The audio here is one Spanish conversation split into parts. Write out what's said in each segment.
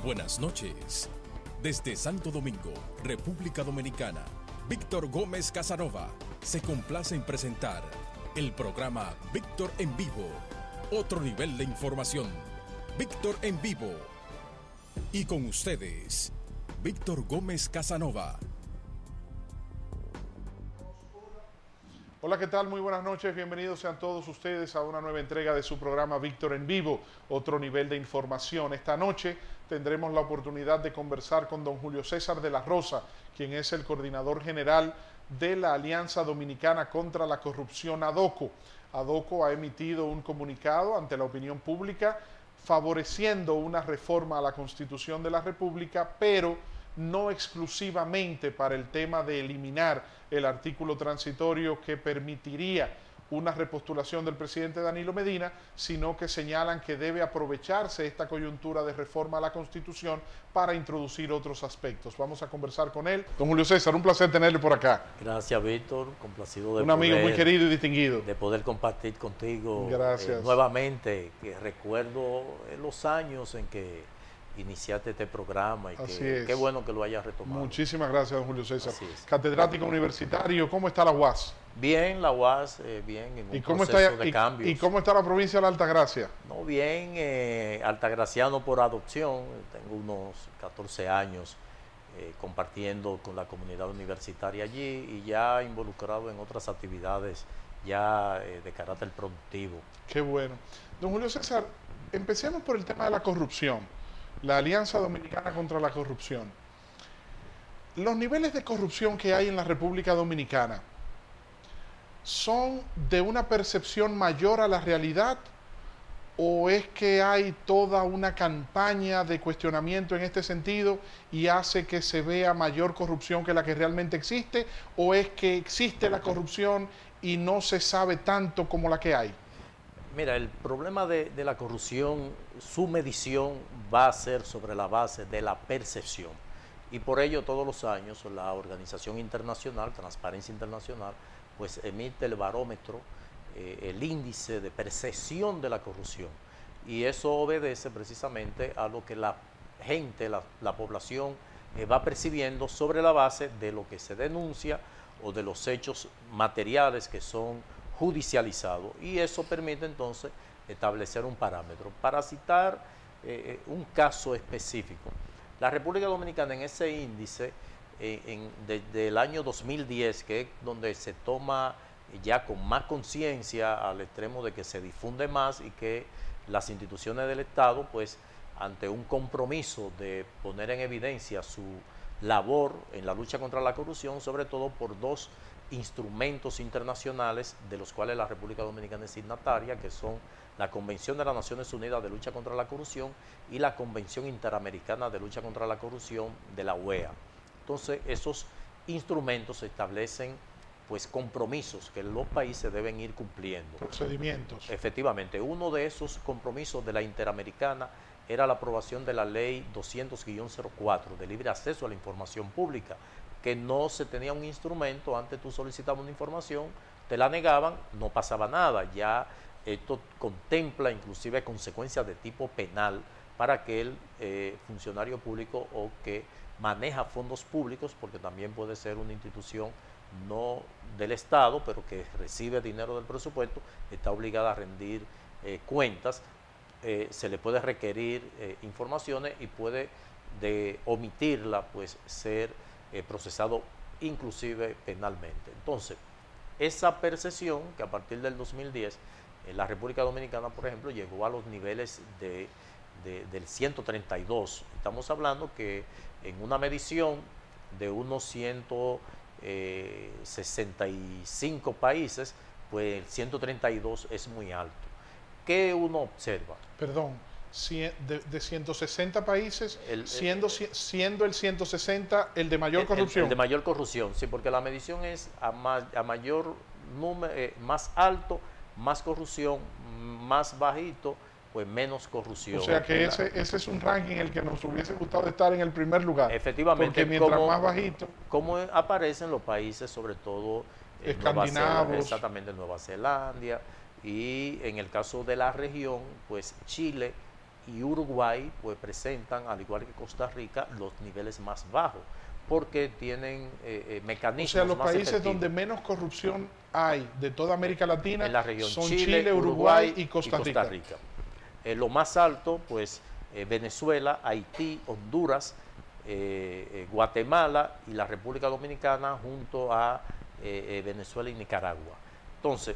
Buenas noches. Desde Santo Domingo, República Dominicana, Víctor Gómez Casanova se complace en presentar el programa Víctor en Vivo. Otro nivel de información. Víctor en Vivo. Y con ustedes, Víctor Gómez Casanova. Hola, ¿qué tal? Muy buenas noches. Bienvenidos sean todos ustedes a una nueva entrega de su programa Víctor en Vivo, otro nivel de información. Esta noche tendremos la oportunidad de conversar con don Julio César de la Rosa, quien es el coordinador general de la Alianza Dominicana contra la Corrupción, ADOCO. ADOCO ha emitido un comunicado ante la opinión pública favoreciendo una reforma a la Constitución de la República, pero no exclusivamente para el tema de eliminar el artículo transitorio que permitiría una repostulación del presidente Danilo Medina, sino que señalan que debe aprovecharse esta coyuntura de reforma a la Constitución para introducir otros aspectos. Vamos a conversar con él. Don Julio César, un placer tenerle por acá. Gracias, Víctor, complacido de un amigo muy querido y distinguido. De poder compartir contigo nuevamente, que recuerdo los años en que iniciaste este programa y qué bueno que lo hayas retomado. Muchísimas gracias, don Julio César. Catedrático universitario, ¿cómo está la UAS? Bien, la UAS, bien, en un proceso de cambios. ¿Y cómo está la provincia de la Altagracia? No, bien, altagraciano por adopción, tengo unos 14 años compartiendo con la comunidad universitaria allí y ya involucrado en otras actividades ya de carácter productivo. Qué bueno. Don Julio César, empecemos por el tema de la corrupción. La Alianza Dominicana contra la Corrupción. Los niveles de corrupción que hay en la República Dominicana ¿son de una percepción mayor a la realidad o es que hay toda una campaña de cuestionamiento en este sentido y hace que se vea mayor corrupción que la que realmente existe, o es que existe la corrupción y no se sabe tanto como la que hay? Mira, el problema de la corrupción, su medición va a ser sobre la base de la percepción. Y por ello todos los años la organización internacional, Transparencia Internacional, pues emite el barómetro, el índice de percepción de la corrupción. Y eso obedece precisamente a lo que la gente, la población va percibiendo sobre la base de lo que se denuncia o de los hechos materiales que son judicializado, y eso permite entonces establecer un parámetro. Para citar un caso específico, la República Dominicana en ese índice, desde el año 2010, que es donde se toma ya con más conciencia al extremo de que se difunde más y que las instituciones del Estado, pues ante un compromiso de poner en evidencia su labor en la lucha contra la corrupción, sobre todo por dos instrumentos internacionales de los cuales la República Dominicana es signataria, que son la Convención de las Naciones Unidas de Lucha contra la Corrupción y la Convención Interamericana de Lucha contra la Corrupción de la OEA. Entonces, esos instrumentos establecen pues compromisos que los países deben ir cumpliendo. Procedimientos. Efectivamente, uno de esos compromisos de la Interamericana era la aprobación de la Ley 200-04 de libre acceso a la información pública, que no se tenía un instrumento. Antes tú solicitabas una información, te la negaban, no pasaba nada. Ya esto contempla inclusive consecuencias de tipo penal para aquel funcionario público o que maneja fondos públicos, porque también puede ser una institución no del Estado, pero que recibe dinero del presupuesto, está obligada a rendir cuentas. Se le puede requerir informaciones y puede de omitirla, pues ser procesado inclusive penalmente. Entonces, esa percepción que a partir del 2010 la República Dominicana, por ejemplo, llegó a los niveles del 132. Estamos hablando que en una medición de unos 165 países, pues el 132 es muy alto. ¿Qué uno observa? Perdón, de 160 países, siendo el 160 el de mayor corrupción. El de mayor corrupción, sí, porque la medición es a mayor número, más alto, más corrupción, más bajito, pues menos corrupción. O sea que ese es un ranking en el que nos hubiese gustado estar en el primer lugar. Efectivamente. Porque mientras más bajito. Como aparecen los países, sobre todo escandinavos. Exactamente, Nueva Zelanda, y en el caso de la región, pues Chile y Uruguay pues presentan, al igual que Costa Rica, los niveles más bajos, porque tienen mecanismos. O sea, los más países efectivos. donde menos corrupción hay de toda América Latina en la región son Chile, Uruguay y Costa Rica. Lo más alto, pues Venezuela, Haití, Honduras, Guatemala y la República Dominicana junto a Venezuela y Nicaragua. Entonces,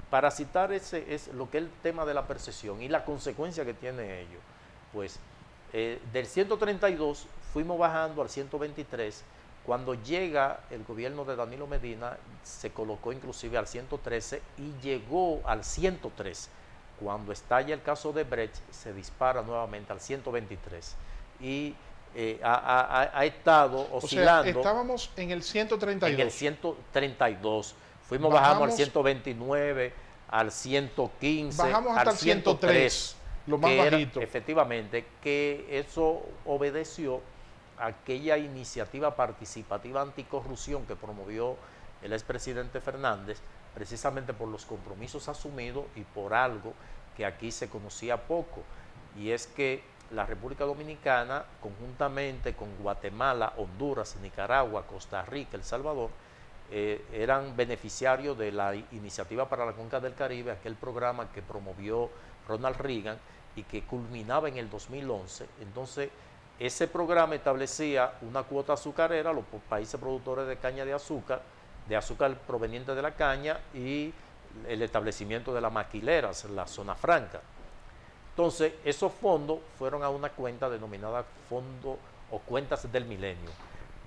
para citar ese es lo que es el tema de la percepción y la consecuencia que tiene ello, pues del 132 fuimos bajando al 123. Cuando llega el gobierno de Danilo Medina, se colocó inclusive al 113 y llegó al 103. Cuando estalla el caso de Brecht, se dispara nuevamente al 123 y ha estado oscilando. O sea, estábamos en el 132. En el 132. Fuimos bajando al 129, al 115, bajamos hasta al 103, lo más bajito. Efectivamente, que eso obedeció a aquella iniciativa participativa anticorrupción que promovió el expresidente Fernández, precisamente por los compromisos asumidos y por algo que aquí se conocía poco, y es que la República Dominicana, conjuntamente con Guatemala, Honduras, Nicaragua, Costa Rica, El Salvador, eran beneficiarios de la Iniciativa para la Cuenca del Caribe, aquel programa que promovió Ronald Reagan y que culminaba en el 2011. Entonces, ese programa establecía una cuota azucarera a los países productores de caña de azúcar proveniente de la caña y el establecimiento de las maquileras, la zona franca. Entonces, esos fondos fueron a una cuenta denominada Fondo o Cuentas del Milenio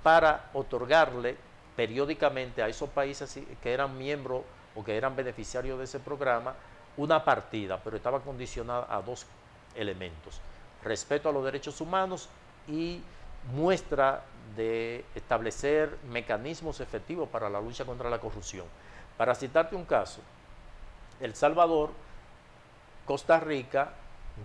para otorgarle periódicamente a esos países que eran miembros o que eran beneficiarios de ese programa una partida, pero estaba condicionada a dos elementos: respeto a los derechos humanos y muestra de establecer mecanismos efectivos para la lucha contra la corrupción. Para citarte un caso, El Salvador, Costa Rica,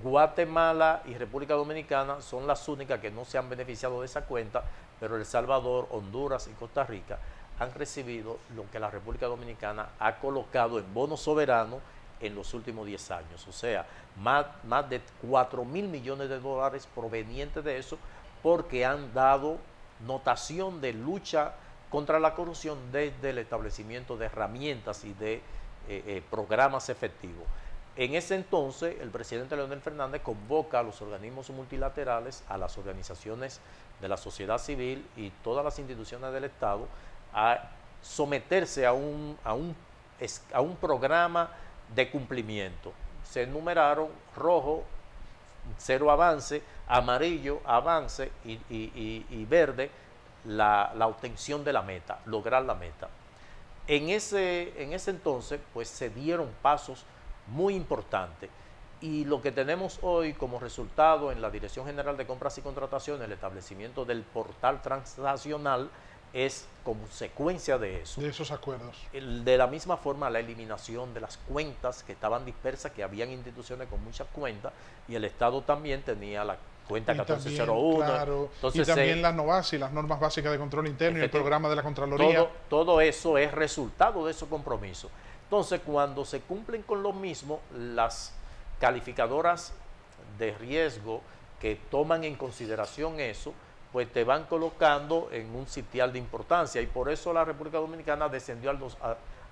Guatemala y República Dominicana son las únicas que no se han beneficiado de esa cuenta, pero El Salvador, Honduras y Costa Rica han recibido lo que la República Dominicana ha colocado en bonos soberanos en los últimos 10 años. O sea, más de 4.000 millones de dólares provenientes de eso, porque han dado notación de lucha contra la corrupción desde el establecimiento de herramientas y de programas efectivos. En ese entonces, el presidente Leonel Fernández convoca a los organismos multilaterales, a las organizaciones de la sociedad civil y todas las instituciones del Estado a someterse a un programa de cumplimiento. Se enumeraron rojo, cero avance, amarillo, avance y verde, la obtención de la meta, lograr la meta. En ese entonces, pues se dieron pasos muy importante, y lo que tenemos hoy como resultado en la Dirección General de Compras y Contrataciones, el establecimiento del portal transnacional, es consecuencia de eso. De esos acuerdos. De la misma forma, la eliminación de las cuentas que estaban dispersas, que habían instituciones con muchas cuentas, y el Estado también tenía la cuenta 1401. Claro, entonces, y también las NOVASI, las normas básicas de control interno y el programa de la Contraloría. Todo eso es resultado de esos compromisos. Entonces, cuando se cumplen con lo mismo, las calificadoras de riesgo que toman en consideración eso, pues te van colocando en un sitial de importancia, y por eso la República Dominicana descendió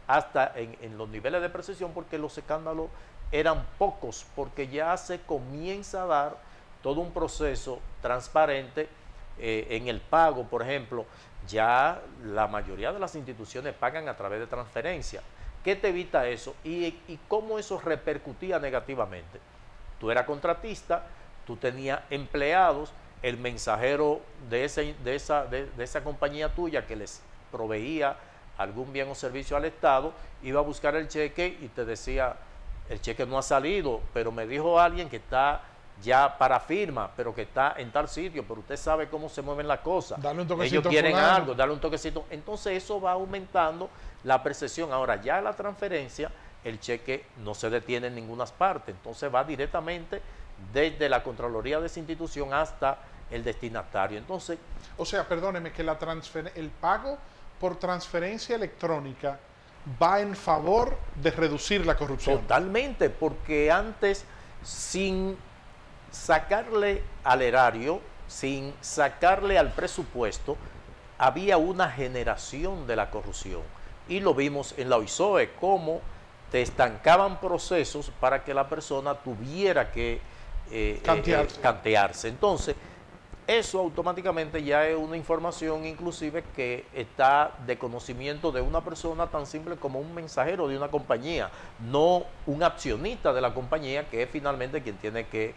hasta en los niveles de percepción, porque los escándalos eran pocos, porque ya se comienza a dar todo un proceso transparente en el pago. Por ejemplo, ya la mayoría de las instituciones pagan a través de transferencia. ¿Qué te evita eso? ¿Y cómo eso repercutía negativamente? Tú eras contratista, tú tenías empleados, el mensajero de esa compañía tuya que les proveía algún bien o servicio al Estado, iba a buscar el cheque y te decía, el cheque no ha salido, pero me dijo alguien que está ya para firma, pero que está en tal sitio, pero usted sabe cómo se mueven las cosas. Dale un toquecito. Ellos quieren algo, dale un toquecito. Entonces eso va aumentando la percepción. Ahora ya la transferencia, el cheque no se detiene en ninguna parte, entonces va directamente desde la Contraloría de esa institución hasta el destinatario. Entonces, o sea, perdóneme, que el pago por transferencia electrónica va en favor de reducir la corrupción. Totalmente, porque antes, sin sacarle al erario, sin sacarle al presupuesto, había una generación de la corrupción. Y lo vimos en la OISOE, cómo te estancaban procesos para que la persona tuviera que cantearse. Entonces, eso automáticamente ya es una información inclusive que está de conocimiento de una persona tan simple como un mensajero de una compañía, no un accionista de la compañía, que es finalmente quien tiene que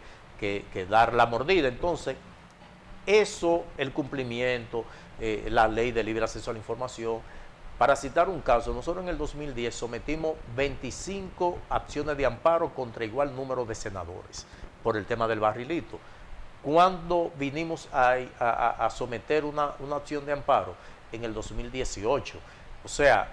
dar la mordida. Entonces, eso, el cumplimiento, la ley de libre acceso a la información. Para citar un caso, nosotros en el 2010 sometimos 25 acciones de amparo contra igual número de senadores por el tema del barrilito. ¿Cuándo vinimos a someter una acción de amparo? En el 2018. O sea,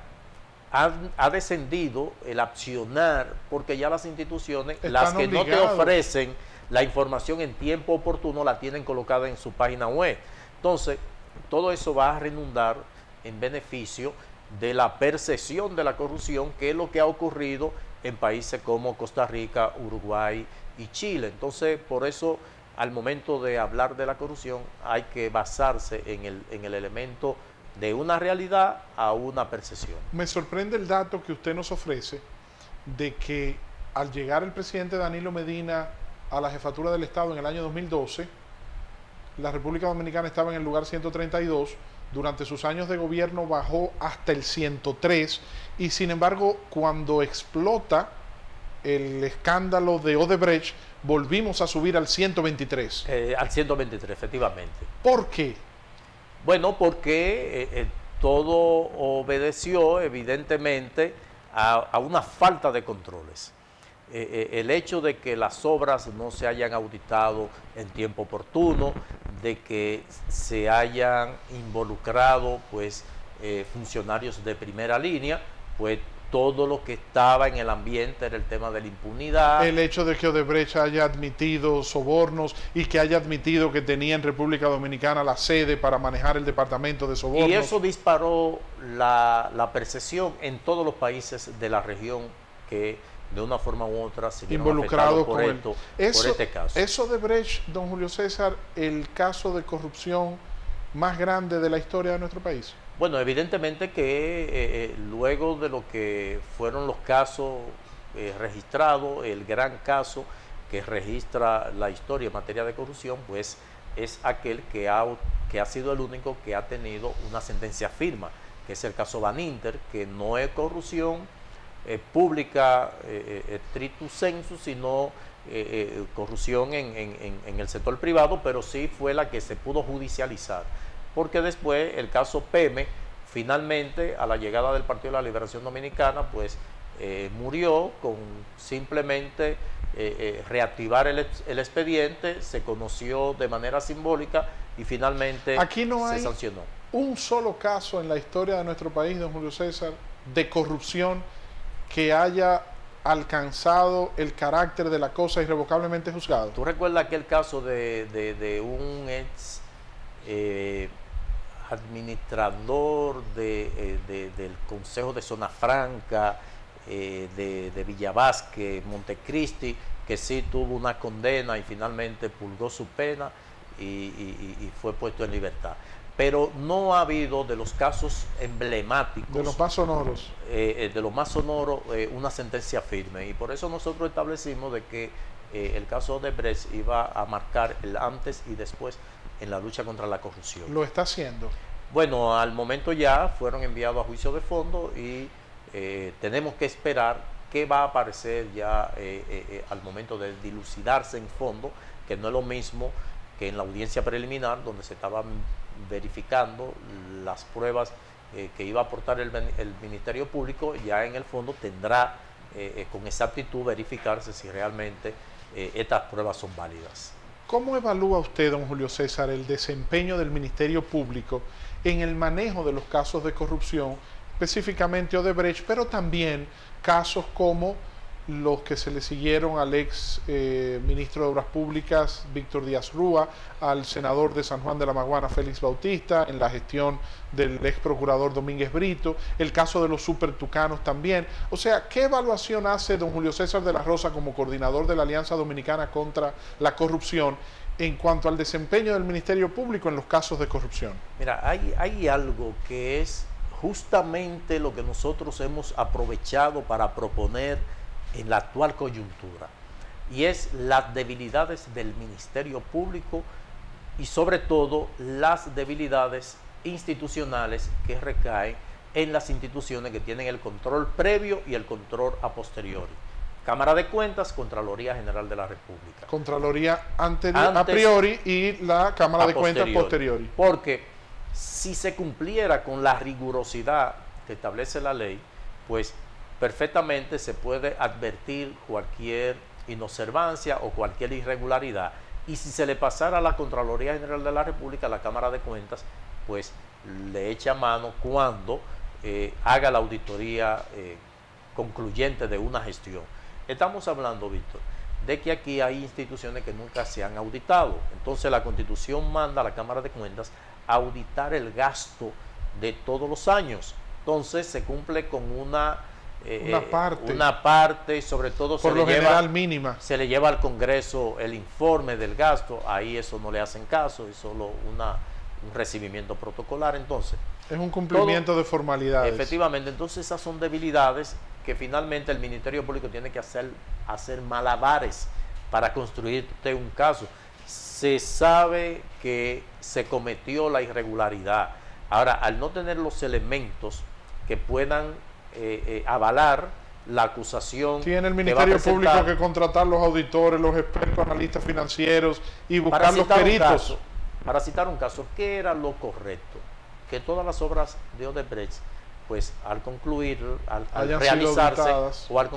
ha descendido el accionar, porque ya las instituciones, las que no te ofrecen la información en tiempo oportuno, la tienen colocada en su página web. Entonces, todo eso va a redundar en beneficio de la percepción de la corrupción, que es lo que ha ocurrido en países como Costa Rica, Uruguay y Chile. Entonces, por eso, al momento de hablar de la corrupción, hay que basarse en el elemento de una realidad a una percepción. Me sorprende el dato que usted nos ofrece de que al llegar el presidente Danilo Medina a la jefatura del Estado en el año 2012, la República Dominicana estaba en el lugar 132, durante sus años de gobierno bajó hasta el 103, y sin embargo, cuando explota el escándalo de Odebrecht, volvimos a subir al 123. Al 123, efectivamente. ¿Por qué? Bueno, porque todo obedeció evidentemente a una falta de controles. El hecho de que las obras no se hayan auditado en tiempo oportuno, de que se hayan involucrado pues funcionarios de primera línea, pues todo lo que estaba en el ambiente era el tema de la impunidad. El hecho de que Odebrecht haya admitido sobornos y que haya admitido que tenía en República Dominicana la sede para manejar el departamento de sobornos. Y eso disparó la percepción en todos los países de la región que de una forma u otra se vieron involucrado por este caso. ¿Es Odebrecht, don Julio César, el caso de corrupción más grande de la historia de nuestro país? Bueno, evidentemente que luego de lo que fueron los casos registrados, el gran caso que registra la historia en materia de corrupción, pues es aquel que ha sido el único que ha tenido una sentencia firme, que es el caso Baninter, que no es corrupción pública stricto sensu, sino corrupción en el sector privado, pero sí fue la que se pudo judicializar, porque después el caso Peme, finalmente a la llegada del Partido de la Liberación Dominicana, pues murió con simplemente reactivar el expediente, se conoció de manera simbólica y finalmente aquí no se hay sancionó. Un solo caso en la historia de nuestro país, don Julio César, de corrupción que haya alcanzado el carácter de la cosa irrevocablemente juzgado. ¿Tú recuerdas aquel caso de un ex administrador del Consejo de Zona Franca, de Villavasque, Montecristi, que sí tuvo una condena y finalmente purgó su pena y fue puesto en libertad? Pero no ha habido de los casos emblemáticos, de los más sonoros, una sentencia firme, y por eso nosotros establecimos de que el caso de Odebrecht iba a marcar el antes y después en la lucha contra la corrupción. ¿Lo está haciendo? Bueno, al momento ya fueron enviados a juicio de fondo y tenemos que esperar qué va a aparecer ya al momento de dilucidarse en fondo, que no es lo mismo que en la audiencia preliminar, donde se estaban verificando las pruebas que iba a aportar el Ministerio Público. Ya en el fondo tendrá con exactitud verificarse si realmente estas pruebas son válidas. ¿Cómo evalúa usted, don Julio César, el desempeño del Ministerio Público en el manejo de los casos de corrupción, específicamente Odebrecht, pero también casos como los que se le siguieron al ex ministro de Obras Públicas, Víctor Díaz Rúa, al senador de San Juan de la Maguana, Félix Bautista, en la gestión del ex procurador Domínguez Brito, el caso de los supertucanos también. O sea, ¿qué evaluación hace don Julio César de la Rosa como coordinador de la Alianza Dominicana contra la Corrupción en cuanto al desempeño del Ministerio Público en los casos de corrupción? Mira, hay algo que es justamente lo que nosotros hemos aprovechado para proponer en la actual coyuntura, y es las debilidades del Ministerio Público y sobre todo las debilidades institucionales que recaen en las instituciones que tienen el control previo y el control a posteriori. Cámara de Cuentas, Contraloría General de la República. Contraloría a priori y la Cámara de Cuentas posteriori. Porque si se cumpliera con la rigurosidad que establece la ley, pues perfectamente se puede advertir cualquier inobservancia o cualquier irregularidad, y si se le pasara a la Contraloría General de la República, la Cámara de Cuentas, pues le echa mano cuando haga la auditoría concluyente de una gestión. Estamos hablando, Víctor, de que aquí hay instituciones que nunca se han auditado. Entonces la Constitución manda a la Cámara de Cuentas a auditar el gasto de todos los años. Entonces se cumple con una parte, sobre todo por lo general mínima. Se le lleva al Congreso el informe del gasto, ahí eso no le hacen caso, es solo un recibimiento protocolar. Entonces es un cumplimiento de formalidades. Efectivamente, entonces esas son debilidades que finalmente el Ministerio Público tiene que hacer malabares para construirte un caso. Se sabe que se cometió la irregularidad. Ahora, al no tener los elementos que puedan avalar la acusación, tiene el Ministerio Público que contratar los auditores, los expertos, analistas financieros y buscar los peritos. Para citar un caso, ¿qué era lo correcto? Que todas las obras de Odebrecht, pues al concluir, al realizarse o al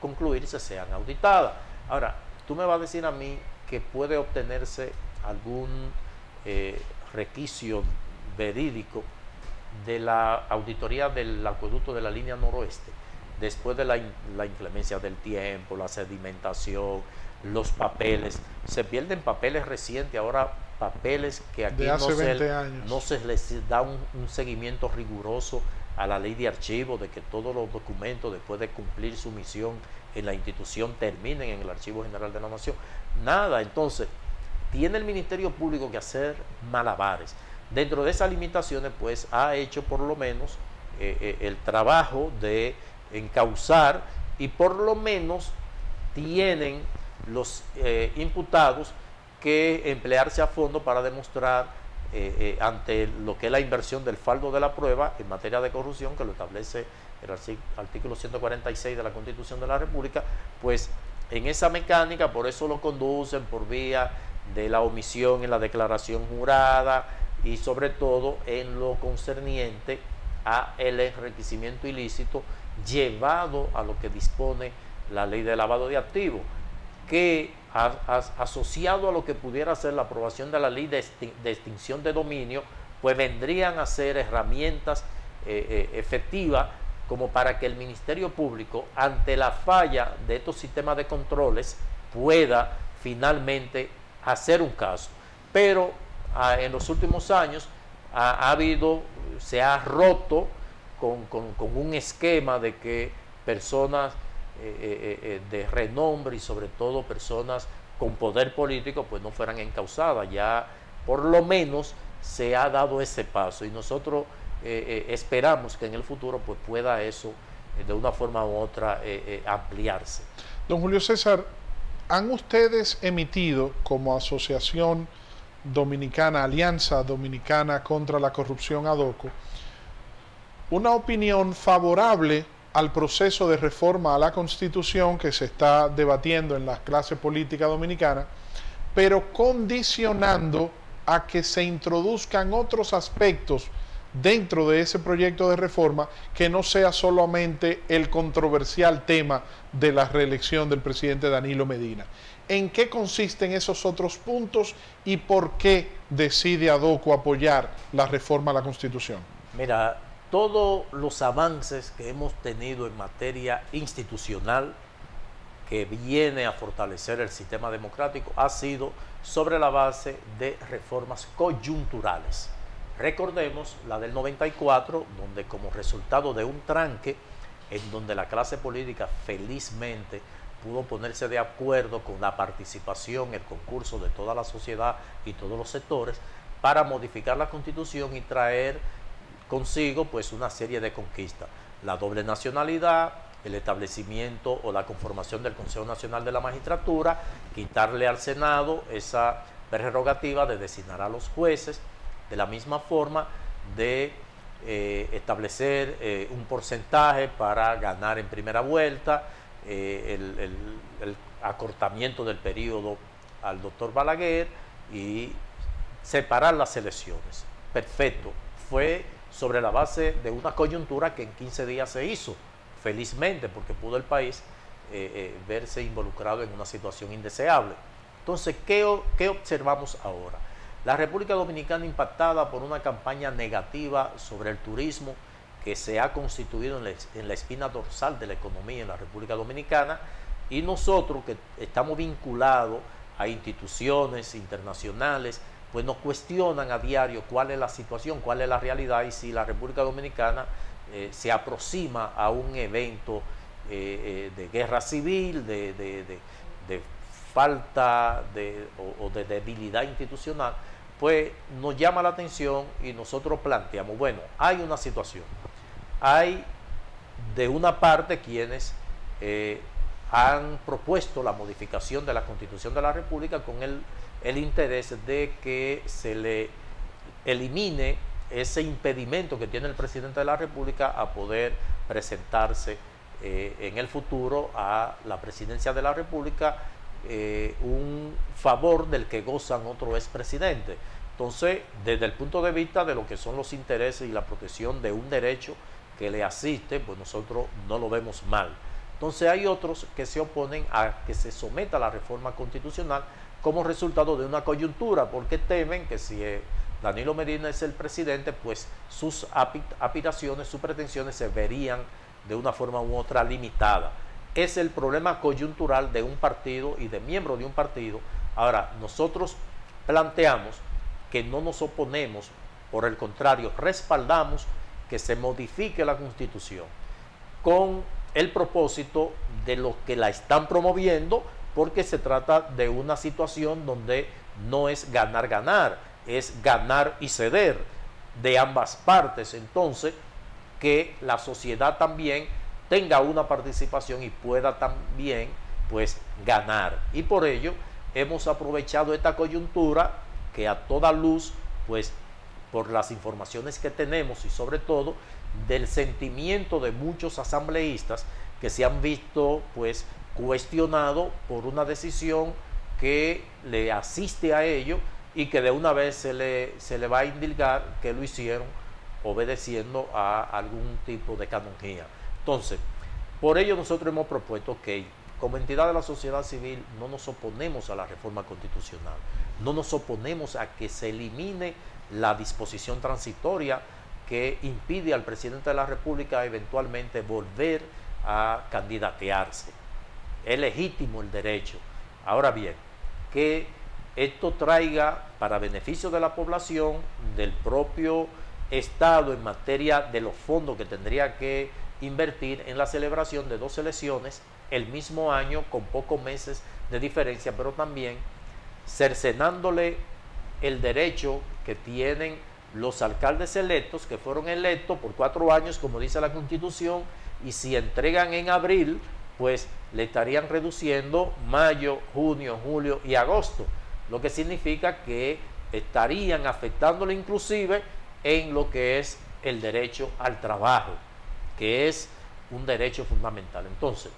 concluirse, sean auditadas. Ahora, tú me vas a decir a mí que puede obtenerse algún requisito verídico de la auditoría del acueducto de la línea noroeste, después de la inclemencia del tiempo, la sedimentación, los papeles. Se pierden papeles recientes, ahora papeles que aquí no se les da un seguimiento riguroso a la ley de archivo, de que todos los documentos, después de cumplir su misión en la institución, terminen en el Archivo General de la Nación. Nada. Entonces, tiene el Ministerio Público que hacer malabares. Dentro de esas limitaciones, pues ha hecho por lo menos el trabajo de encauzar, y por lo menos tienen los imputados que emplearse a fondo para demostrar ante lo que es la inversión del faldo de la prueba en materia de corrupción, que lo establece el artículo 146 de la Constitución de la República. Pues en esa mecánica, por eso lo conducen por vía de la omisión en la declaración jurada, y sobre todo en lo concerniente a el enriquecimiento ilícito llevado a lo que dispone la ley de lavado de activos, que asociado a lo que pudiera ser la aprobación de la ley de extinción de dominio, pues vendrían a ser herramientas efectivas como para que el Ministerio Público, ante la falla de estos sistemas de controles, pueda finalmente hacer un caso. Pero en los últimos años se ha roto con un esquema de que personas de renombre y sobre todo personas con poder político pues no fueran encausadas. Ya por lo menos se ha dado ese paso, y nosotros esperamos que en el futuro pues pueda eso de una forma u otra ampliarse. Don Julio César, ¿han ustedes emitido como asociación dominicana, Alianza Dominicana contra la Corrupción ADOCO, una opinión favorable al proceso de reforma a la Constitución que se está debatiendo en la clase política dominicana, pero condicionando a que se introduzcan otros aspectos dentro de ese proyecto de reforma que no sea solamente el controversial tema de la reelección del presidente Danilo Medina? ¿En qué consisten esos otros puntos y por qué decide ADOCO apoyar la reforma a la Constitución? Mira, todos los avances que hemos tenido en materia institucional que viene a fortalecer el sistema democrático ha sido sobre la base de reformas coyunturales. Recordemos la del 94, donde como resultado de un tranque, en donde la clase política felizmente pudo ponerse de acuerdo con la participación, el concurso de toda la sociedad y todos los sectores para modificar la Constitución y traer consigo pues una serie de conquistas. La doble nacionalidad, el establecimiento o la conformación del Consejo Nacional de la Magistratura, quitarle al Senado esa prerrogativa de designar a los jueces, de la misma forma de establecer un porcentaje para ganar en primera vuelta, el acortamiento del periodo al doctor Balaguer y separar las elecciones. Perfecto. Fue sobre la base de una coyuntura que en 15 días se hizo, felizmente, porque pudo el país verse involucrado en una situación indeseable. Entonces, ¿qué observamos ahora? La República Dominicana impactada por una campaña negativa sobre el turismo que se ha constituido en la espina dorsal de la economía en la República Dominicana, y nosotros que estamos vinculados a instituciones internacionales, pues nos cuestionan a diario cuál es la situación, cuál es la realidad y si la República Dominicana se aproxima a un evento de guerra civil, de falta o de debilidad institucional. Pues nos llama la atención y nosotros planteamos, bueno, hay una situación. Hay de una parte quienes han propuesto la modificación de la Constitución de la República con el interés de que se le elimine ese impedimento que tiene el presidente de la República a poder presentarse en el futuro a la presidencia de la República, un favor del que gozan otros expresidentes. Entonces, desde el punto de vista de lo que son los intereses y la protección de un derecho que le asiste, pues nosotros no lo vemos mal. Entonces hay otros que se oponen a que se someta a la reforma constitucional como resultado de una coyuntura, porque temen que si Danilo Medina es el presidente, pues sus aspiraciones, sus pretensiones se verían de una forma u otra limitada. Es el problema coyuntural de un partido y de miembros de un partido. Ahora, nosotros planteamos que no nos oponemos, por el contrario, respaldamos que se modifique la Constitución con el propósito de los que la están promoviendo, porque se trata de una situación donde no es ganar, es ganar y ceder de ambas partes. Entonces, que la sociedad también tenga una participación y pueda también pues ganar. Y por ello hemos aprovechado esta coyuntura que a toda luz, pues por las informaciones que tenemos y sobre todo del sentimiento de muchos asambleístas que se han visto pues cuestionado por una decisión que le asiste a ello y que de una vez se le va a indilgar que lo hicieron obedeciendo a algún tipo de canonjía. Entonces, por ello nosotros hemos propuesto que como entidad de la sociedad civil no nos oponemos a la reforma constitucional, no nos oponemos a que se elimine la disposición transitoria que impide al presidente de la República eventualmente volver a candidatearse. Es legítimo el derecho. Ahora bien, que esto traiga para beneficio de la población, del propio Estado en materia de los fondos que tendría que invertir en la celebración de 2 elecciones el mismo año con pocos meses de diferencia, pero también cercenándole el derecho que tienen los alcaldes electos, que fueron electos por 4 años, como dice la Constitución, y si entregan en abril, pues le estarían reduciendo mayo, junio, julio y agosto, lo que significa que estarían afectándole inclusive en lo que es el derecho al trabajo, que es un derecho fundamental. Entonces,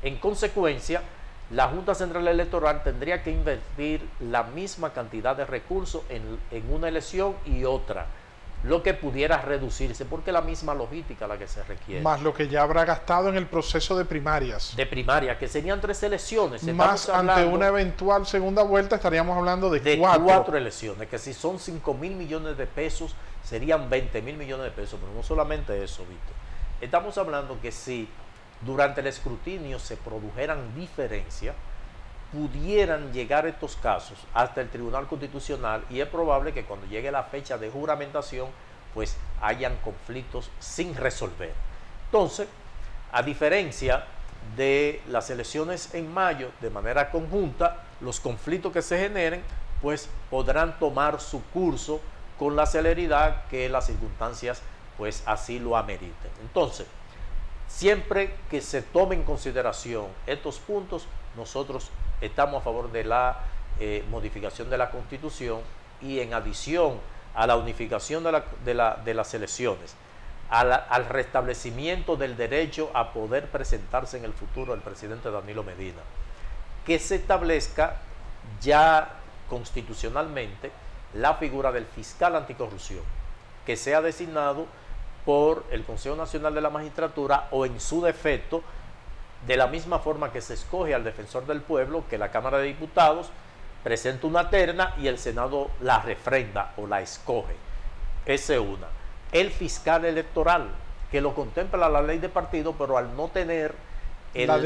en consecuencia, la Junta Central Electoral tendría que invertir la misma cantidad de recursos en una elección y otra, lo que pudiera reducirse, porque es la misma logística la que se requiere. Más lo que ya habrá gastado en el proceso de primarias. De primaria, que serían 3 elecciones. Más ante una eventual segunda vuelta estaríamos hablando de 4 elecciones, que si son 5.000 millones de pesos, serían 20.000 millones de pesos, pero no solamente eso, Víctor. Estamos hablando que si durante el escrutinio se produjeran diferencias, pudieran llegar estos casos hasta el Tribunal Constitucional, y es probable que cuando llegue la fecha de juramentación pues hayan conflictos sin resolver. Entonces, a diferencia de las elecciones en mayo de manera conjunta, los conflictos que se generen pues podrán tomar su curso con la celeridad que las circunstancias pues así lo ameriten. Entonces, siempre que se tome en consideración estos puntos, nosotros estamos a favor de la modificación de la Constitución, y en adición a la unificación de las elecciones, al restablecimiento del derecho a poder presentarse en el futuro del presidente Danilo Medina, que se establezca ya constitucionalmente la figura del fiscal anticorrupción, que sea designado por el Consejo Nacional de la Magistratura, o en su defecto, de la misma forma que se escoge al defensor del pueblo, que la Cámara de Diputados presenta una terna y el Senado la refrenda o la escoge. Esa es una. El fiscal electoral, que lo contempla la ley de partido, pero al no tener la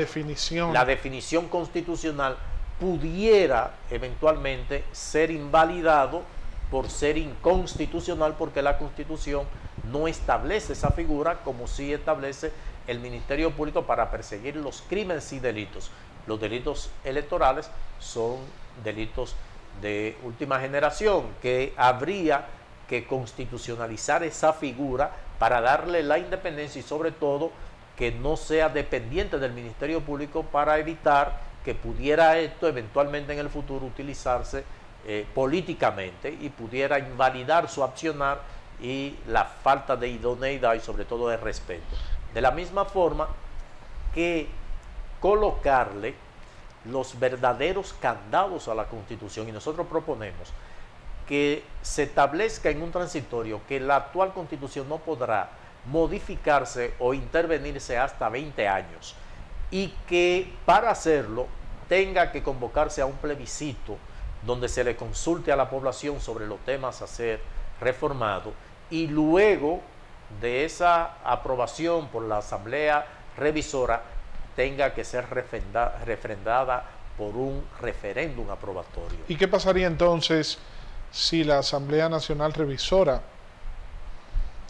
definición constitucional, pudiera eventualmente ser invalidado por ser inconstitucional, porque la Constitución no establece esa figura, como sí establece el Ministerio Público para perseguir los crímenes y delitos. Los delitos electorales son delitos de última generación, que habría que constitucionalizar esa figura para darle la independencia, y sobre todo que no sea dependiente del Ministerio Público, para evitar que pudiera esto eventualmente en el futuro utilizarse políticamente y pudiera invalidar su accionar y la falta de idoneidad y sobre todo de respeto. De la misma forma que colocarle los verdaderos candados a la Constitución, y nosotros proponemos que se establezca en un transitorio que la actual Constitución no podrá modificarse o intervenirse hasta 20 años, y que para hacerlo tenga que convocarse a un plebiscito donde se le consulte a la población sobre los temas a ser reformados, y luego de esa aprobación por la Asamblea Revisora tenga que ser refrendada por un referéndum aprobatorio. ¿Y qué pasaría entonces si la Asamblea Nacional Revisora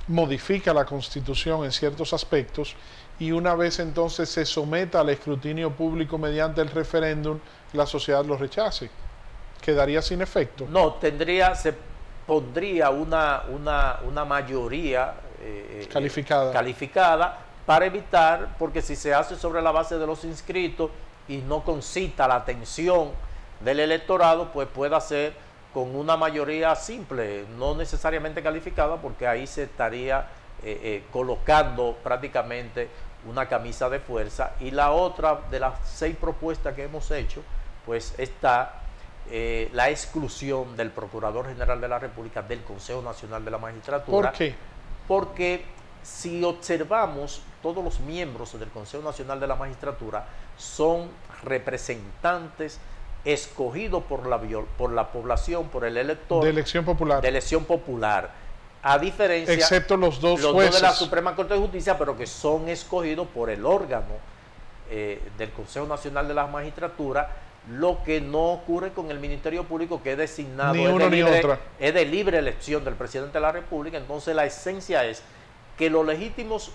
modifica la Constitución en ciertos aspectos, y una vez entonces se someta al escrutinio público mediante el referéndum, la sociedad lo rechace? ¿Quedaría sin efecto? No, se pondría una mayoría calificada para evitar, porque si se hace sobre la base de los inscritos y no concita la atención del electorado, pues puede ser con una mayoría simple, no necesariamente calificada, porque ahí se estaría colocando prácticamente una camisa de fuerza. Y la otra de las 6 propuestas que hemos hecho, pues está la exclusión del Procurador General de la República del Consejo Nacional de la Magistratura. ¿Por qué? Porque si observamos, todos los miembros del Consejo Nacional de la Magistratura son representantes escogidos por la población, por el elector. De elección popular. De elección popular. A diferencia... Excepto los dos jueces. Los dos de la Suprema Corte de Justicia, pero que son escogidos por el órgano del Consejo Nacional de la Magistratura, lo que no ocurre con el Ministerio Público, que es designado, ni uno ni otra, es de libre elección del presidente de la República. Entonces la esencia es que los legítimos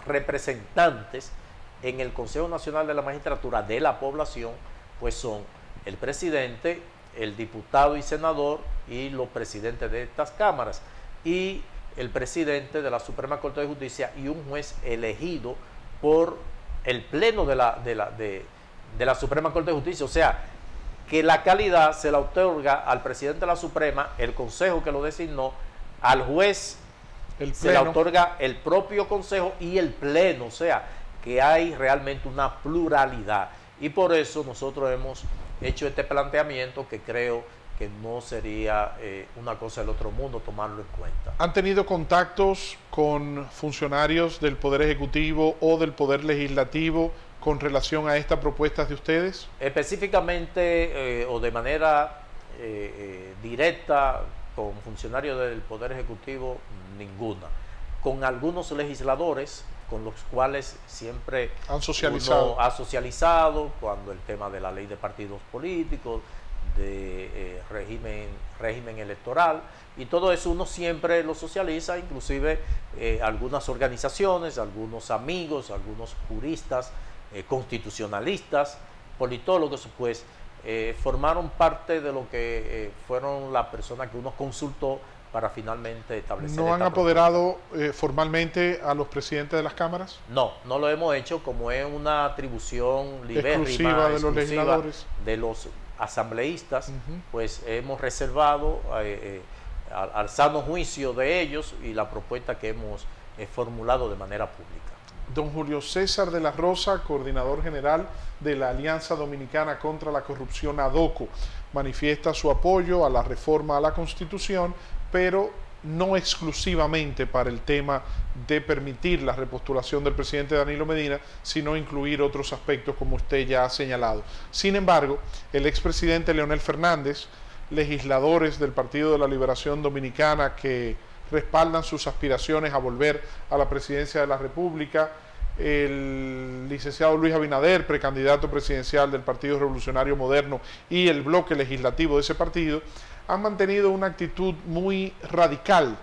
representantes en el Consejo Nacional de la Magistratura de la población, pues son el presidente, el diputado y senador y los presidentes de estas cámaras, y el presidente de la Suprema Corte de Justicia y un juez elegido por el pleno de la Suprema Corte de Justicia. O sea, que la calidad se la otorga al presidente de la Suprema, el consejo que lo designó, al juez se la otorga el propio consejo y el pleno. O sea, que hay realmente una pluralidad, y por eso nosotros hemos hecho este planteamiento, que creo que no sería una cosa del otro mundo tomarlo en cuenta. ¿Han tenido contactos con funcionarios del Poder Ejecutivo o del Poder Legislativo con relación a estas propuestas de ustedes? Específicamente o de manera directa con funcionarios del Poder Ejecutivo, ninguna. Con algunos legisladores con los cuales siempre han socializado. uno ha socializado, cuando el tema de la ley de partidos políticos, de régimen electoral, y todo eso uno siempre lo socializa, inclusive algunas organizaciones, algunos amigos, algunos juristas, constitucionalistas, politólogos, pues formaron parte de lo que fueron las personas que uno consultó para finalmente establecer. ¿No han apoderado formalmente a los presidentes de las cámaras? No, no lo hemos hecho, como es una atribución exclusiva de los legisladores, de los asambleístas, pues hemos reservado al sano juicio de ellos y la propuesta que hemos formulado de manera pública. Don Julio César de la Rosa, coordinador general de la Alianza Dominicana contra la Corrupción ADOCO, manifiesta su apoyo a la reforma a la Constitución, pero no exclusivamente para el tema de permitir la repostulación del presidente Danilo Medina, sino incluir otros aspectos como usted ya ha señalado. Sin embargo, el expresidente Leonel Fernández, legisladores del Partido de la Liberación Dominicana que respaldan sus aspiraciones a volver a la presidencia de la República, el licenciado Luis Abinader, precandidato presidencial del Partido Revolucionario Moderno, y el bloque legislativo de ese partido, han mantenido una actitud muy radical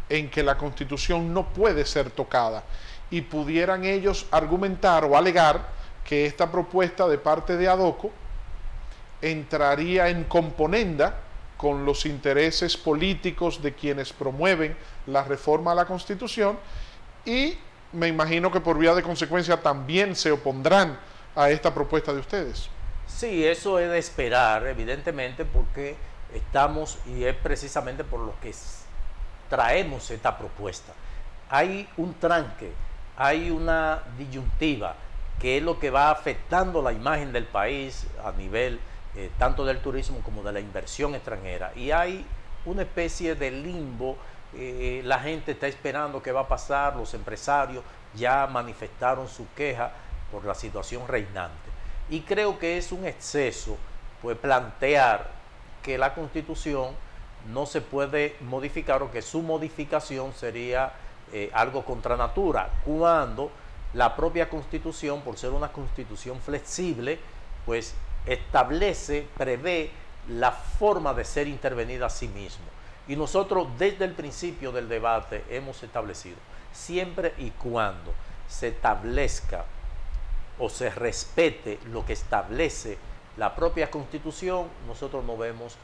en que la Constitución no puede ser tocada, y pudieran ellos argumentar o alegar que esta propuesta de parte de ADOCO entraría en componenda con los intereses políticos de quienes promueven la reforma a la Constitución, y me imagino que por vía de consecuencia también se opondrán a esta propuesta de ustedes. Sí, eso es de esperar, evidentemente, porque estamos, y es precisamente por lo que traemos esta propuesta. Hay un tranque, hay una disyuntiva, que es lo que va afectando la imagen del país a nivel tanto del turismo como de la inversión extranjera, y hay una especie de limbo. La gente está esperando qué va a pasar, los empresarios ya manifestaron su queja por la situación reinante, y creo que es un exceso pues plantear que la Constitución no se puede modificar, o que su modificación sería algo contra natura, cuando la propia Constitución, por ser una Constitución flexible, pues establece, prevé la forma de ser intervenida a sí mismo. Y nosotros desde el principio del debate hemos establecido, siempre y cuando se establezca o se respete lo que establece la propia Constitución, nosotros no vemos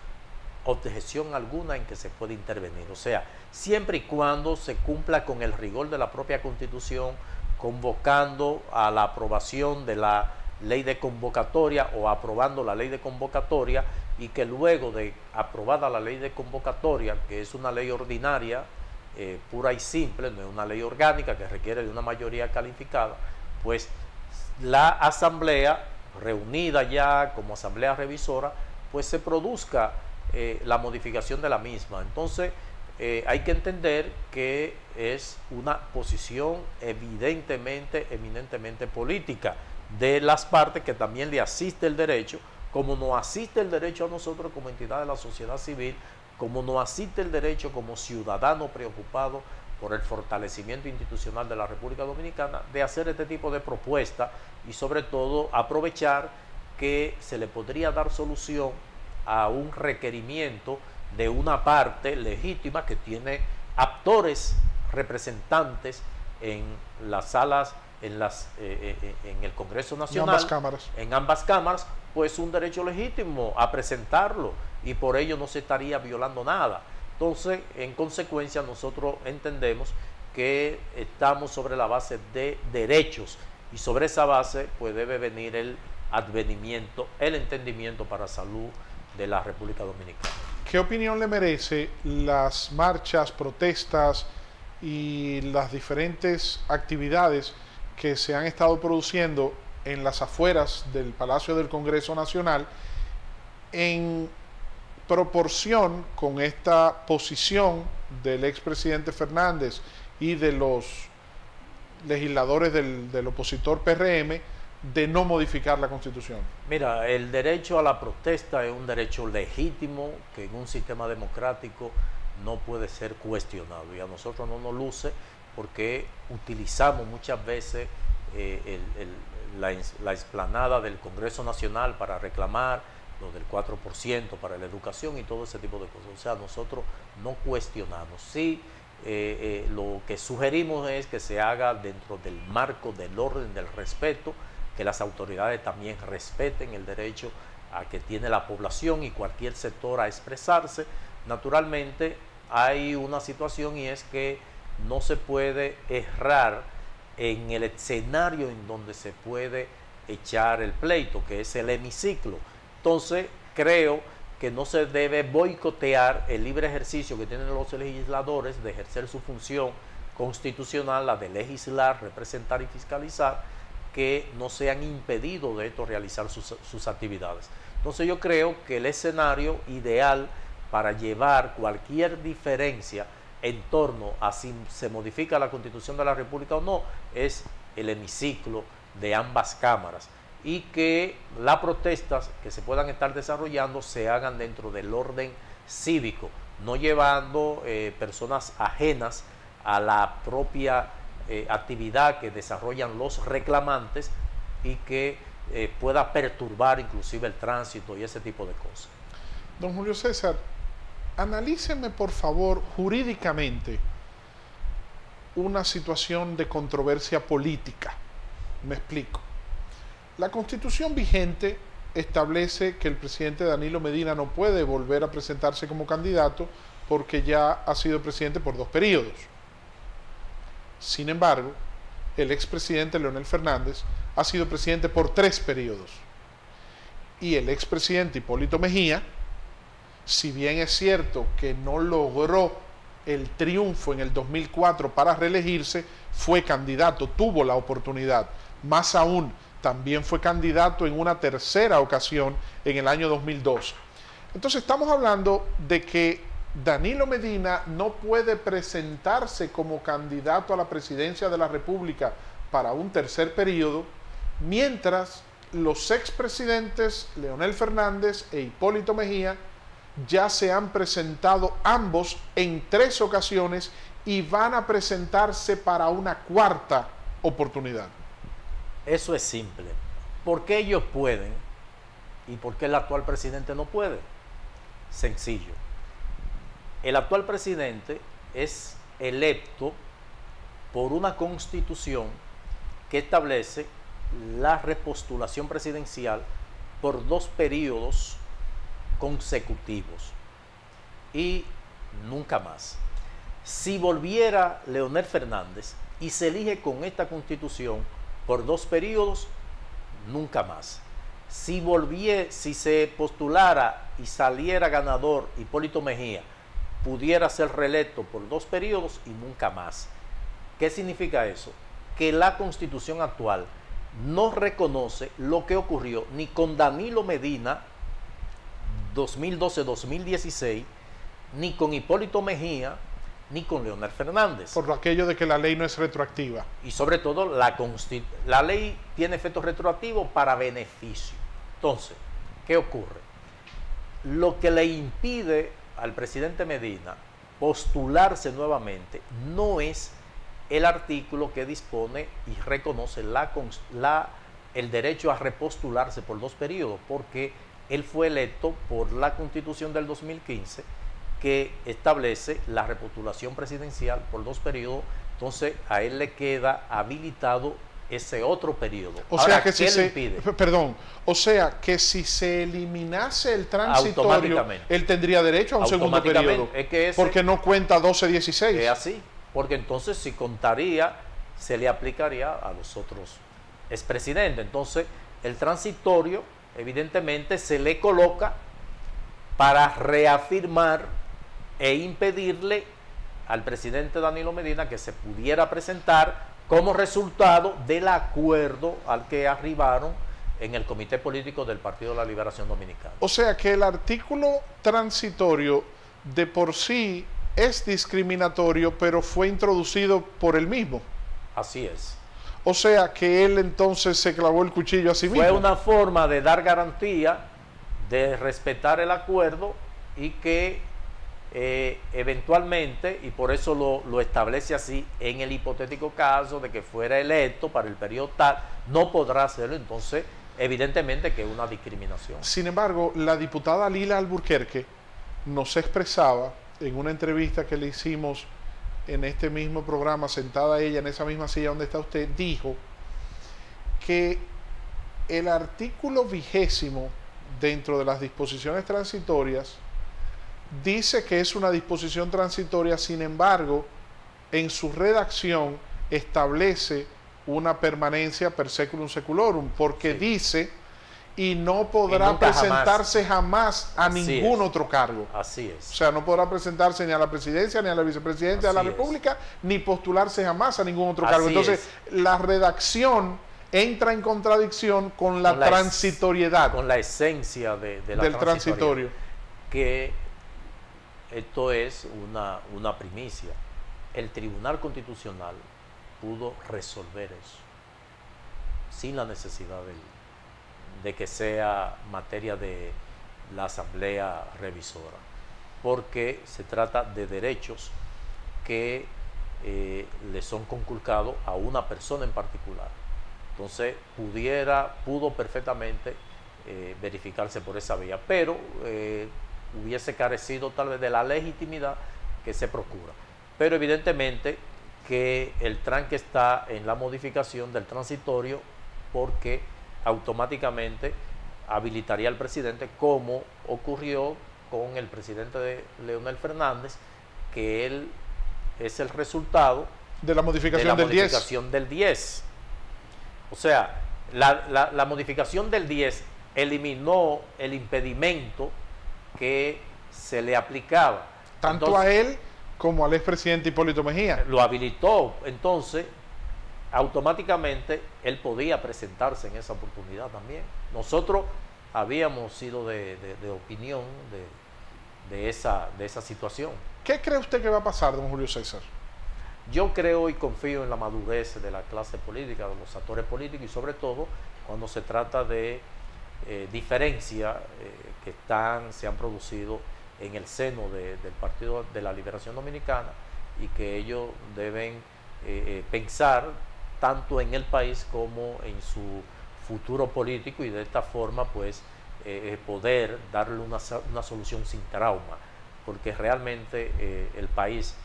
objeción alguna en que se pueda intervenir. O sea, siempre y cuando se cumpla con el rigor de la propia Constitución, convocando a la aprobación de la ley de convocatoria o aprobando la ley de convocatoria, y que luego de aprobada la ley de convocatoria, que es una ley ordinaria, pura y simple, no es una ley orgánica que requiere de una mayoría calificada, pues la asamblea, reunida ya como asamblea revisora, pues se produzca la modificación de la misma. Entonces hay que entender que es una posición eminentemente política de las partes, que también le asiste el derecho, como nos asiste el derecho a nosotros como entidad de la sociedad civil, como nos asiste el derecho como ciudadano preocupado por el fortalecimiento institucional de la República Dominicana, de hacer este tipo de propuestas, y sobre todo aprovechar que se le podría dar solución a un requerimiento de una parte legítima que tiene actores, representantes en las salas, en el Congreso Nacional, en ambas cámaras, pues un derecho legítimo a presentarlo, y por ello no se estaría violando nada. Entonces, en consecuencia, nosotros entendemos que estamos sobre la base de derechos, y sobre esa base pues debe venir el advenimiento, el entendimiento para salud de la República Dominicana. ¿Qué opinión le merece las marchas, protestas y las diferentes actividades que se han estado produciendo en las afueras del Palacio del Congreso Nacional, en proporción con esta posición del expresidente Fernández y de los legisladores del opositor PRM de no modificar la Constitución? Mira, el derecho a la protesta es un derecho legítimo que en un sistema democrático no puede ser cuestionado, y a nosotros no nos luce porque utilizamos muchas veces la explanada del Congreso Nacional para reclamar lo del 4% para la educación y todo ese tipo de cosas. O sea, nosotros no cuestionamos. Sí, lo que sugerimos es que se haga dentro del marco del orden, del respeto, que las autoridades también respeten el derecho a que tiene la población y cualquier sector a expresarse. Naturalmente hay una situación, y es que no se puede errar en el escenario en donde se puede echar el pleito, que es el hemiciclo. Entonces creo que no se debe boicotear el libre ejercicio que tienen los legisladores de ejercer su función constitucional, la de legislar, representar y fiscalizar, que no sean impedidos de esto realizar sus actividades. Entonces yo creo que el escenario ideal para llevar cualquier diferencia en torno a si se modifica la Constitución de la República o no es el hemiciclo de ambas cámaras, y que las protestas que se puedan estar desarrollando se hagan dentro del orden cívico, no llevando personas ajenas a la propia actividad que desarrollan los reclamantes y que pueda perturbar inclusive el tránsito y ese tipo de cosas. Don Julio César, analíceme por favor jurídicamente una situación de controversia política. Me explico. La Constitución vigente establece que el presidente Danilo Medina no puede volver a presentarse como candidato porque ya ha sido presidente por 2 periodos. Sin embargo, el expresidente Leonel Fernández ha sido presidente por 3 periodos. Y el expresidente Hipólito Mejía, si bien es cierto que no logró el triunfo en el 2004 para reelegirse, fue candidato, tuvo la oportunidad. Más aún, también fue candidato en una 3ª ocasión en el año 2002. Entonces estamos hablando de que Danilo Medina no puede presentarse como candidato a la presidencia de la República para un 3er periodo, mientras los expresidentes Leonel Fernández e Hipólito Mejía ya se han presentado ambos en 3 ocasiones y van a presentarse para una 4ª oportunidad. Eso es simple. ¿Por qué ellos pueden y por qué el actual presidente no puede? Sencillo. El actual presidente es electo por una constitución que establece la repostulación presidencial por 2 periodos consecutivos y nunca más. Si volviera Leonel Fernández y se elige con esta constitución por 2 periodos, nunca más. Si se postulara y saliera ganador Hipólito Mejía, pudiera ser reelecto por 2 periodos y nunca más. ¿Qué significa eso? Que la Constitución actual no reconoce lo que ocurrió ni con Danilo Medina 2012-2016, ni con Hipólito Mejía, ni con Leonel Fernández. Por aquello de que la ley no es retroactiva. Y sobre todo la ley tiene efectos retroactivos para beneficio. Entonces, ¿qué ocurre? Lo que le impide al presidente Medina postularse nuevamente no es el artículo que dispone y reconoce el derecho a repostularse por 2 periodos, porque él fue electo por la Constitución del 2015, que establece la repostulación presidencial por 2 periodos. Entonces a él le queda habilitado ese otro periodo. O sea que si se eliminase el transitorio, él tendría derecho a un segundo periodo, porque no cuenta 12-16. Es así, porque entonces si contaría, se le aplicaría a los otros expresidentes. Entonces el transitorio evidentemente se le coloca para reafirmar e impedirle al presidente Danilo Medina que se pudiera presentar como resultado del acuerdo al que arribaron en el Comité Político del Partido de la Liberación Dominicana. O sea que el artículo transitorio de por sí es discriminatorio, pero fue introducido por él mismo. Así es. O sea que él entonces se clavó el cuchillo a sí mismo. Fue una forma de dar garantía, de respetar el acuerdo y que eventualmente, y por eso lo establece así, en el hipotético caso de que fuera electo para el periodo tal, no podrá hacerlo, entonces evidentemente que es una discriminación. Sin embargo, la diputada Lila Alburquerque nos expresaba en una entrevista que le hicimos en este mismo programa, sentada ella en esa misma silla donde está usted, dijo que el artículo 20 dentro de las disposiciones transitorias dice que es una disposición transitoria, sin embargo, en su redacción establece una permanencia per seculum seculorum, porque dice, y no podrá presentarse jamás a ningún otro cargo. Así es. O sea, no podrá presentarse ni a la presidencia, ni a la vicepresidencia de la República, ni postularse jamás a ningún otro cargo. Entonces, la redacción entra en contradicción con la transitoriedad. Con la esencia del transitorio. Que esto es una primicia. El Tribunal Constitucional pudo resolver eso sin la necesidad de que sea materia de la Asamblea Revisora, porque se trata de derechos que le son conculcados a una persona en particular. Entonces pudo perfectamente verificarse por esa vía, pero hubiese carecido tal vez de la legitimidad que se procura. Pero evidentemente que el tranque está en la modificación del transitorio, porque automáticamente habilitaría al presidente, como ocurrió con el presidente Leonel Fernández, que él es el resultado de la modificación, del 10. O sea, la modificación del 10 eliminó el impedimento que se le aplicaba. Tanto entonces, a él como al expresidente Hipólito Mejía. Lo habilitó. Entonces, automáticamente él podía presentarse en esa oportunidad también. Nosotros habíamos sido de opinión de esa situación. ¿Qué cree usted que va a pasar, don Julio César? Yo creo y confío en la madurez de la clase política, de los actores políticos, y sobre todo cuando se trata de diferencias que se han producido en el seno del Partido de la Liberación Dominicana, y que ellos deben pensar tanto en el país como en su futuro político, y de esta forma pues poder darle una solución sin trauma, porque realmente el país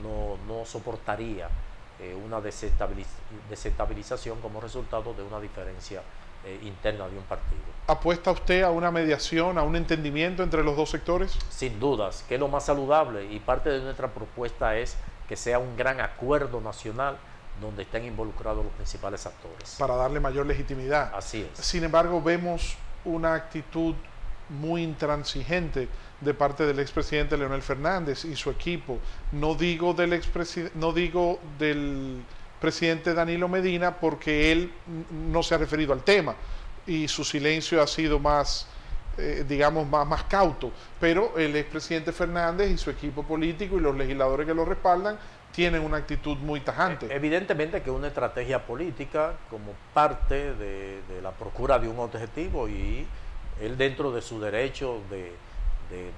no soportaría una desestabilización como resultado de una diferencia interna de un partido. ¿Apuesta usted a una mediación, a un entendimiento entre los dos sectores? Sin dudas, que es lo más saludable, y parte de nuestra propuesta es que sea un gran acuerdo nacional donde estén involucrados los principales actores. Para darle mayor legitimidad. Así es. Sin embargo, vemos una actitud muy intransigente de parte del expresidente Leonel Fernández y su equipo. No digo del presidente Danilo Medina, porque él no se ha referido al tema y su silencio ha sido más, digamos, más cauto, pero el expresidente Fernández y su equipo político y los legisladores que lo respaldan tienen una actitud muy tajante. Evidentemente que una estrategia política como parte de la procura de un objetivo, y él, dentro de su derecho de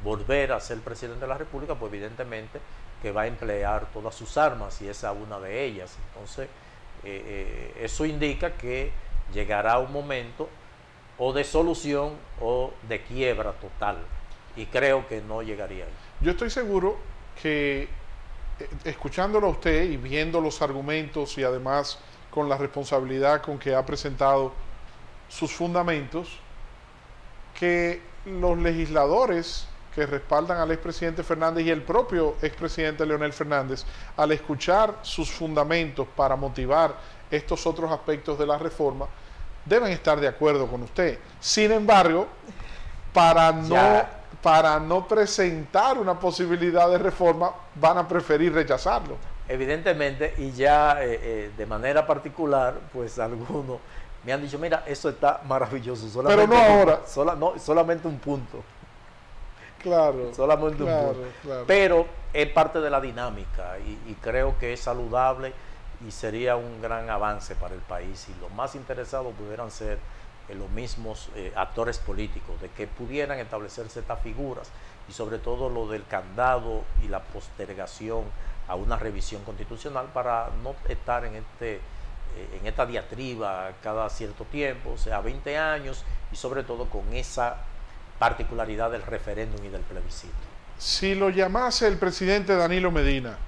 volver a ser presidente de la República, pues evidentemente que va a emplear todas sus armas, y esa es una de ellas. Entonces, eso indica que llegará un momento o de solución o de quiebra total, y creo que no llegaría ahí. Yo estoy seguro que, escuchándolo a usted y viendo los argumentos, y además con la responsabilidad con que ha presentado sus fundamentos, que los legisladores que respaldan al expresidente Fernández y el propio expresidente Leonel Fernández, al escuchar sus fundamentos para motivar estos otros aspectos de la reforma, deben estar de acuerdo con usted. Sin embargo, para no presentar una posibilidad de reforma, van a preferir rechazarlo. Evidentemente, y ya de manera particular, pues algunos me han dicho, mira, eso está maravilloso. Pero no ahora. Solamente un punto. Claro. Solamente un punto. Claro. Pero es parte de la dinámica, y creo que es saludable y sería un gran avance para el país. Y los más interesados pudieran ser los mismos actores políticos, de que pudieran establecerse estas figuras y sobre todo lo del candado y la postergación a una revisión constitucional para no estar en esta diatriba cada cierto tiempo, o sea, 20 años, y sobre todo con esa particularidad del referéndum y del plebiscito. Si lo llamase el presidente Danilo Medina,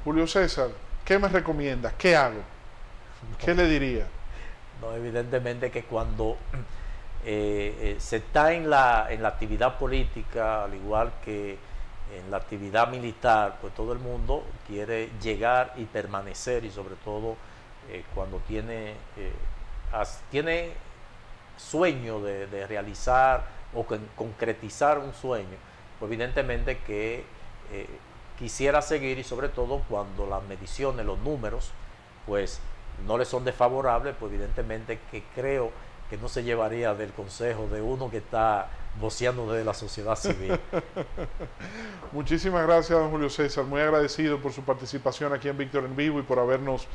Julio César, ¿qué me recomiendas? ¿Qué hago? ¿Qué le diría? No, evidentemente que cuando se está en la actividad política, al igual que en la actividad militar, pues todo el mundo quiere llegar y permanecer, y sobre todo cuando tiene sueño de realizar o concretizar un sueño, pues evidentemente que quisiera seguir, y sobre todo cuando las mediciones, los números, pues no le son desfavorables, pues evidentemente que creo que no se llevaría del consejo de uno que está voceando desde la sociedad civil. Muchísimas gracias, don Julio César, muy agradecido por su participación aquí en Víctor en Vivo y por habernos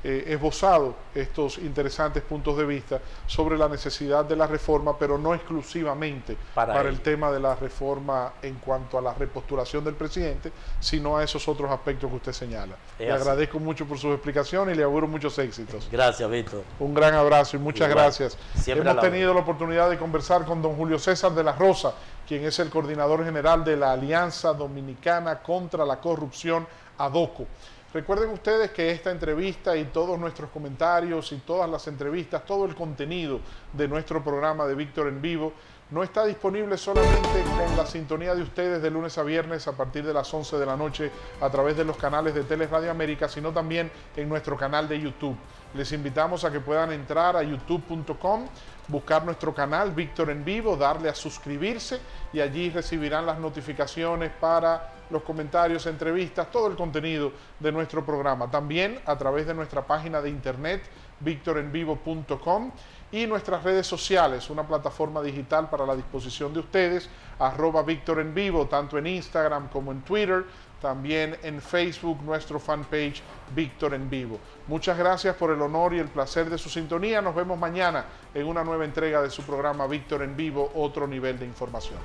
esbozado estos interesantes puntos de vista sobre la necesidad de la reforma, pero no exclusivamente para el tema de la reforma en cuanto a la repostulación del presidente, sino a esos otros aspectos que usted señala. Le agradezco mucho por sus explicaciones y le auguro muchos éxitos. Gracias, Víctor. Un gran abrazo y muchas gracias. Siempre hemos tenido la oportunidad de conversar con don Julio César de la Rosa, quien es el coordinador general de la Alianza Dominicana contra la Corrupción, ADOCO. Recuerden ustedes que esta entrevista y todos nuestros comentarios y todas las entrevistas, todo el contenido de nuestro programa de Víctor en Vivo no está disponible solamente con la sintonía de ustedes de lunes a viernes a partir de las 11 de la noche a través de los canales de Teleradio América, sino también en nuestro canal de YouTube. Les invitamos a que puedan entrar a youtube.com, buscar nuestro canal Víctor en Vivo, darle a suscribirse y allí recibirán las notificaciones para los comentarios, entrevistas, todo el contenido de nuestro programa. También a través de nuestra página de internet victorenvivo.com y nuestras redes sociales, una plataforma digital para la disposición de ustedes, @VictorEnVivo, tanto en Instagram como en Twitter, también en Facebook, nuestro fanpage Víctor en Vivo. Muchas gracias por el honor y el placer de su sintonía. Nos vemos mañana en una nueva entrega de su programa Víctor en Vivo, otro nivel de información.